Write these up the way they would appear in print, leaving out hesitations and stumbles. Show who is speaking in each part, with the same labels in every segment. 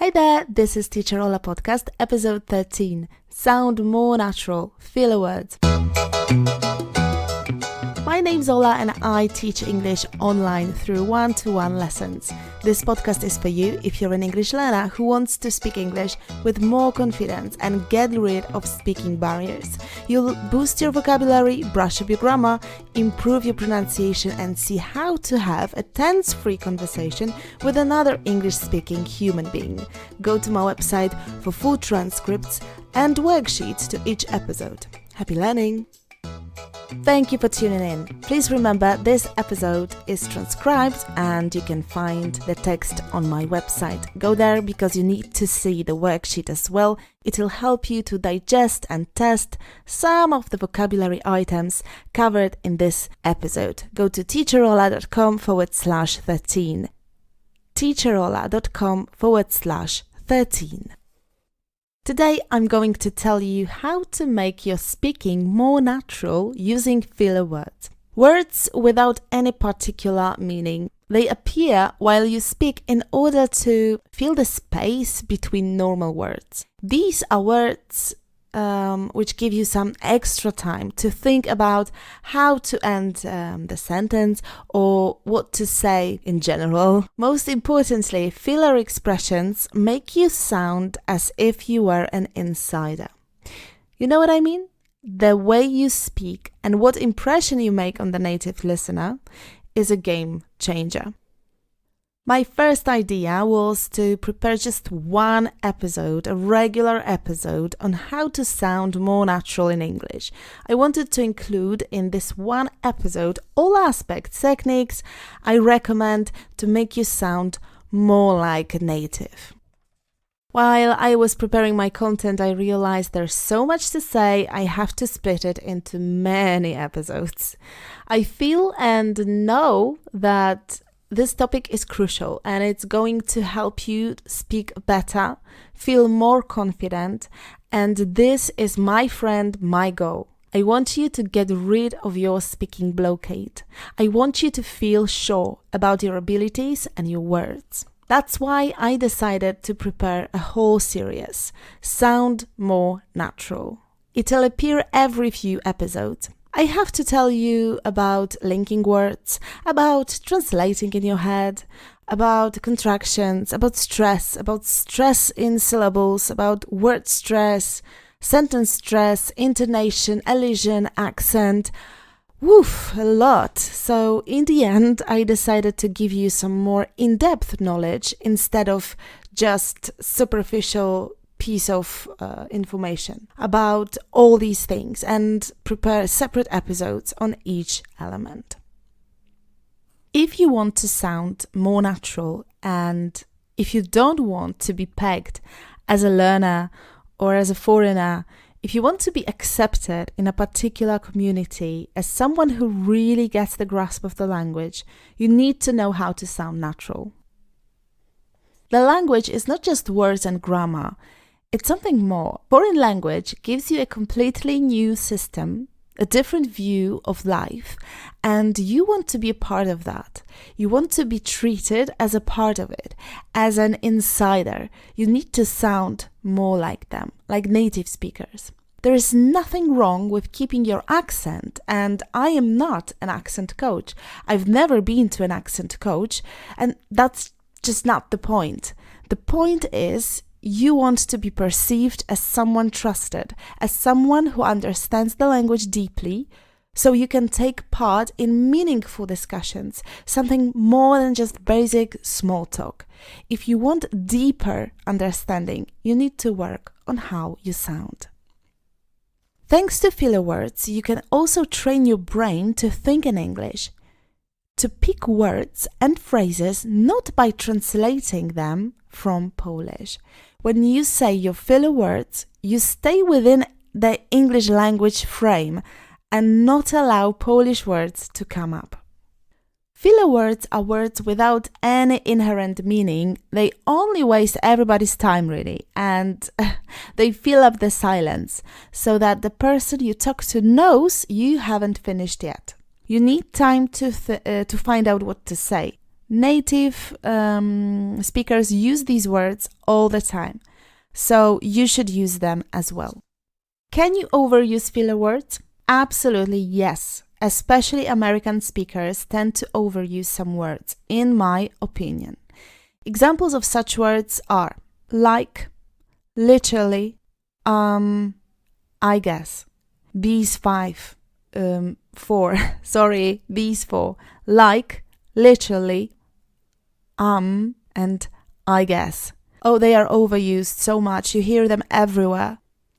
Speaker 1: Hey there, this is Teacher Ola Podcast, episode 13. Sound more natural, feel a word. My name's Ola and I teach English online through one-to-one lessons. This podcast is for you if you're an English learner who wants to speak English with more confidence and get rid of speaking barriers. You'll boost your vocabulary, brush up your grammar, improve your pronunciation and see how to have a tense-free conversation with another English-speaking human being. Go to my website for full transcripts and worksheets to each episode. Happy learning! Thank you for tuning in. Please remember this episode is transcribed and you can find the text on my website. Go there because you need to see the worksheet as well. It will help you to digest and test some of the vocabulary items covered in this episode. Go to teacherola.com/13. teacherola.com/13. Today I'm going to tell you how to make your speaking more natural using filler words. Words without any particular meaning. They appear while you speak in order to fill the space between normal words. These are words which give you some extra time to think about how to end the sentence or what to say in general. Most importantly, filler expressions make you sound as if you were an insider. You know what I mean? The way you speak and what impression you make on the native listener is a game changer. My first idea was to prepare just one episode, a regular episode, on how to sound more natural in English. I wanted to include in this one episode all aspects, techniques I recommend to make you sound more like a native. While I was preparing my content, I realized there's so much to say, I have to split it into many episodes. I feel and know that this topic is crucial and it's going to help you speak better, feel more confident, and this is, my friend, my goal. I want you to get rid of your speaking blockade. I want you to feel sure about your abilities and your words. That's why I decided to prepare a whole series, Sound More Natural. It'll appear every few episodes. I have to tell you about linking words, about translating in your head, about contractions, about stress in syllables, about word stress, sentence stress, intonation, elision, accent. Woof, a lot. So in the end, I decided to give you some more in-depth knowledge instead of just superficial piece of information about all these things and prepare separate episodes on each element. If you want to sound more natural and if you don't want to be pegged as a learner or as a foreigner, if you want to be accepted in a particular community as someone who really gets the grasp of the language, you need to know how to sound natural. The language is not just words and grammar. It's something more. Foreign language gives you a completely new system, a different view of life, and you want to be a part of that. You want to be treated as a part of it, as an insider. You need to sound more like them, like native speakers. There is nothing wrong with keeping your accent, and I am not an accent coach. I've never been to an accent coach, and that's just not the point. The point is, you want to be perceived as someone trusted, as someone who understands the language deeply, so you can take part in meaningful discussions, something more than just basic small talk. If you want deeper understanding, you need to work on how you sound. Thanks to filler words, you can also train your brain to think in English, to pick words and phrases not by translating them from Polish. When you say your filler words, you stay within the English language frame and not allow Polish words to come up. Filler words are words without any inherent meaning. They only waste everybody's time, really, and they fill up the silence so that the person you talk to knows you haven't finished yet. You need time to find out what to say. Native speakers use these words all the time, so you should use them as well. Can you overuse filler words? Absolutely yes. Especially American speakers tend to overuse some words, in my opinion. Examples of such words are like, literally, I guess, these four, like, literally, and I guess. Oh, they are overused so much, you hear them everywhere.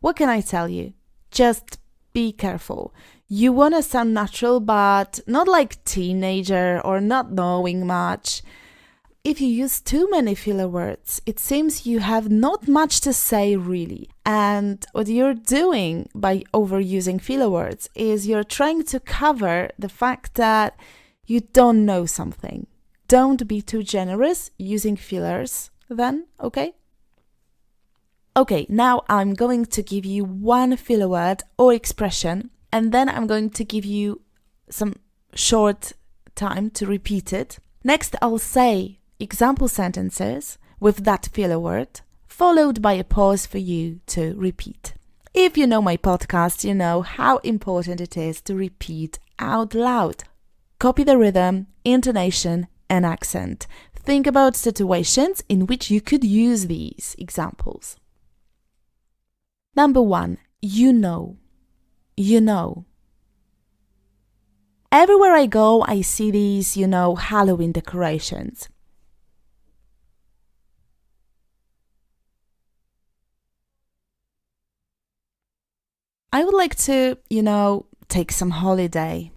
Speaker 1: What can I tell you? Just be careful. You want to sound natural, but not like teenager or not knowing much. If you use too many filler words, it seems you have not much to say really. And what you're doing by overusing filler words is you're trying to cover the fact that you don't know something. Don't be too generous using fillers then, okay? Okay, now I'm going to give you one filler word or expression, and then I'm going to give you some short time to repeat it. Next, I'll say example sentences with that filler word, followed by a pause for you to repeat. If you know my podcast, you know how important it is to repeat out loud. Copy the rhythm, intonation, and accent. Think about situations in which you could use these examples. Number 1, you know. You know. Everywhere I go, I see these, Halloween decorations. I would like to, take some holiday.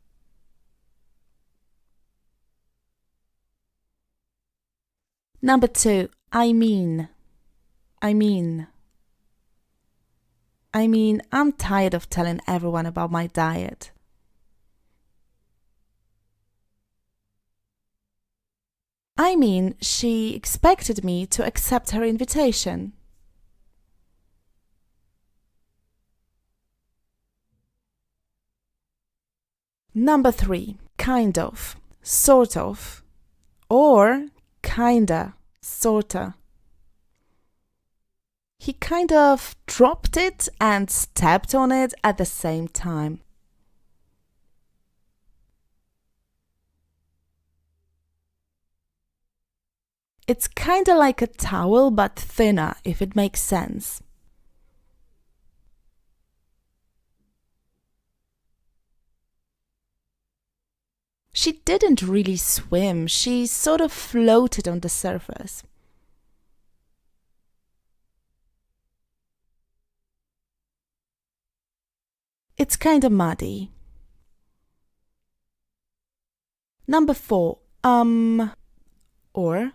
Speaker 1: Number 2, I mean, I'm tired of telling everyone about my diet. She expected me to accept her invitation. Number 3, kind of, sort of, or kinda, sorta. He kind of dropped it and stepped on it at the same time. It's kinda like a towel but thinner, if it makes sense. She didn't really swim, she sort of floated on the surface. It's kinda muddy. Number 4, or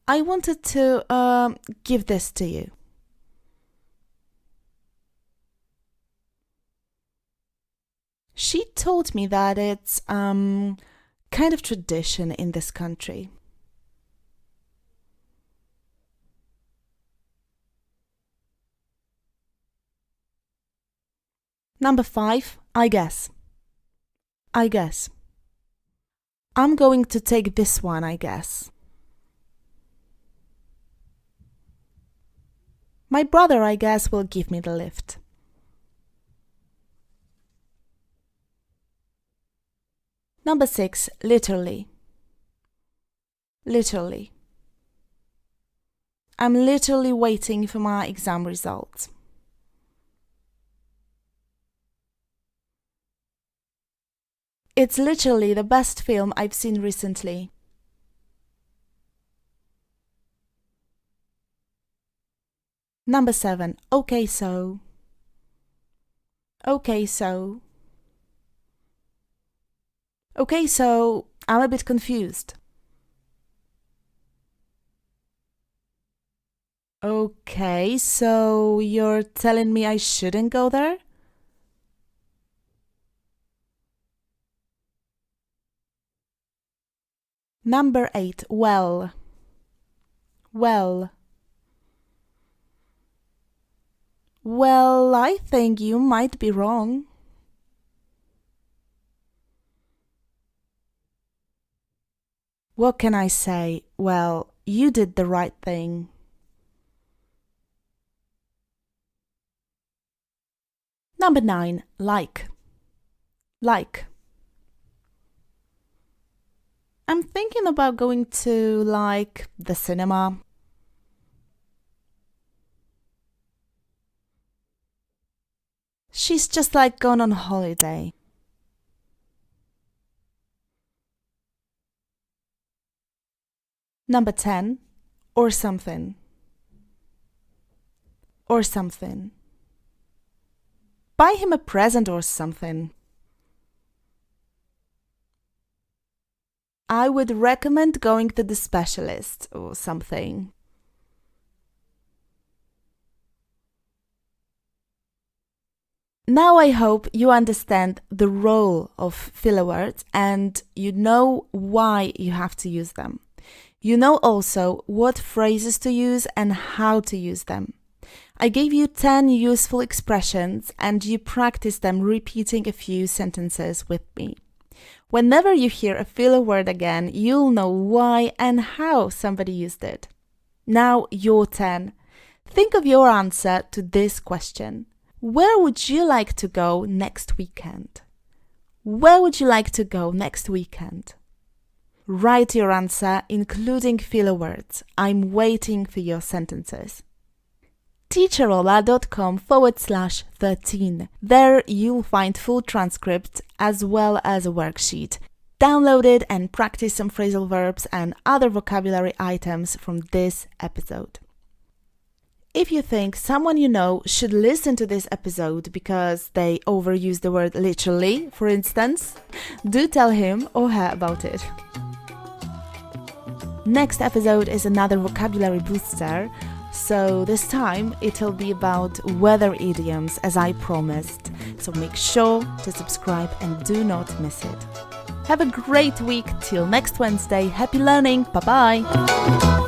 Speaker 1: I wanted to give this to you. She told me that it's kind of tradition in this country. Number 5, I guess. I guess. I'm going to take this one, I guess. My brother, I guess, will give me the lift. Number 6, literally. Literally. I'm literally waiting for my exam results. It's literally the best film I've seen recently. Number 7, okay so. Okay so. Okay, so I'm a bit confused. Okay, so you're telling me I shouldn't go there? Number 8, well. Well. Well, I think you might be wrong. What can I say? Well, you did the right thing. Number 9. Like. Like. I'm thinking about going to, the cinema. She's just gone on holiday. Number 10. Or something. Or something. Buy him a present or something. I would recommend going to the specialist or something. Now I hope you understand the role of filler words and you know why you have to use them. You know also what phrases to use and how to use them. I gave you 10 useful expressions and you practice them repeating a few sentences with me. Whenever you hear a filler word again, you'll know why and how somebody used it. Now your turn. Think of your answer to this question. Where would you like to go next weekend? Where would you like to go next weekend? Write your answer, including filler words. I'm waiting for your sentences. teacherola.com/13. There you'll find full transcript as well as a worksheet. Download it and practice some phrasal verbs and other vocabulary items from this episode. If you think someone you know should listen to this episode because they overuse the word literally, for instance, do tell him or her about it. Next episode is another vocabulary booster, so this time it'll be about weather idioms as I promised. So make sure to subscribe and do not miss it. Have a great week till next Wednesday. Happy learning. Bye bye.